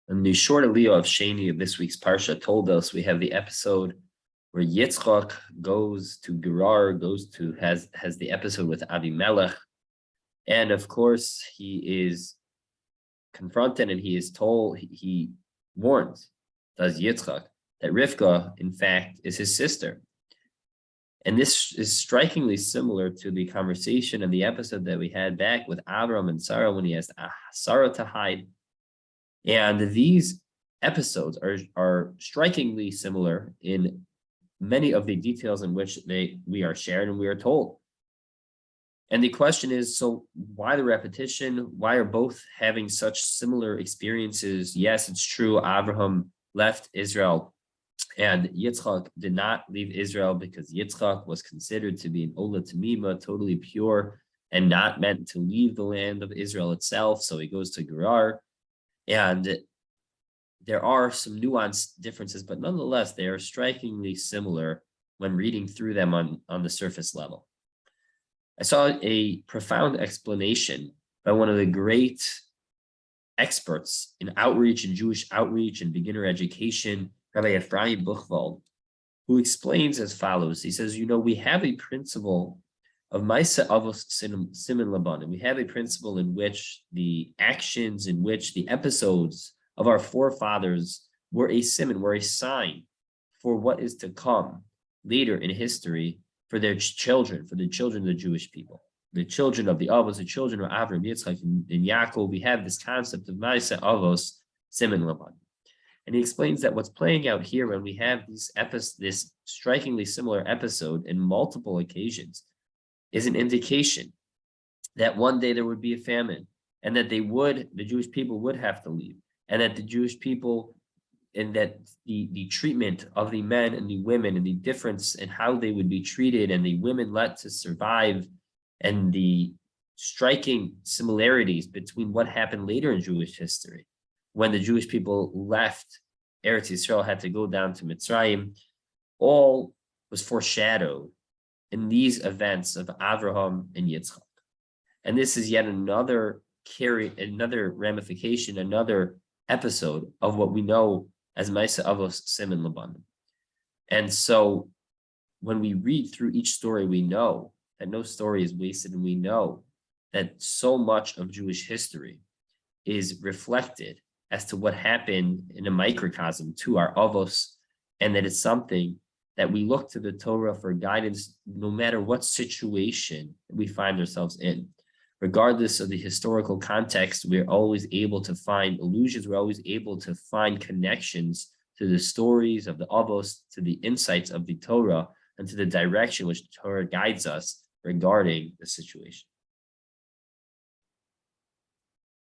And the short aliyah of Sheni of this week's Parsha told us we have the episode where Yitzchak goes to Gerar, has the episode with Avimelech. And of course, he is confronted and he is told, he warns, does Yitzchak, that Rivka, in fact, is his sister. And this is strikingly similar to the conversation and the episode that we had back with Avram and Sarah when he asked Sarah to hide. And these episodes are strikingly similar in many of the details in which we are shared and we are told. And the question is, so why the repetition? Why are both having such similar experiences? Yes, it's true. Abraham left Israel and Yitzchak did not leave Israel because Yitzchak was considered to be an Ola Tamima, totally pure and not meant to leave the land of Israel itself. So he goes to Gerar. And there are some nuanced differences, but nonetheless, they are strikingly similar when reading through them on the surface level. I saw a profound explanation by one of the great experts in outreach and Jewish outreach and beginner education, Rabbi Ephraim Buchwald, who explains as follows. He says, we have a principle of Maisa Avos Siman Laban, and we have a principle in which the actions, in which the episodes of our forefathers were a siman, were a sign for what is to come later in history for their children, for the children of the Jewish people, the children of the Avos, the children of Avram, Yitzchak, and Yaakov. We have this concept of Maisa Avos Siman Laban. And he explains that what's playing out here when we have this strikingly similar episode in multiple occasions is an indication that one day there would be a famine and that the Jewish people would have to leave, and that the Jewish people, and that the treatment of the men and the women and the difference in how they would be treated and the women let to survive and the striking similarities between what happened later in Jewish history when the Jewish people left Eretz Yisrael, had to go down to Mitzrayim, all was foreshadowed in these events of Avraham and Yitzchak. And this is yet another ramification, another episode of what we know as Maisa Avos Siman Laban. And so when we read through each story, we know that no story is wasted, and we know that so much of Jewish history is reflected as to what happened in a microcosm to our Avos, and that it's something that we look to the Torah for guidance no matter what situation we find ourselves in. Regardless of the historical context, we're always able to find allusions, we're always able to find connections to the stories of the Avos, to the insights of the Torah, and to the direction which the Torah guides us regarding the situation.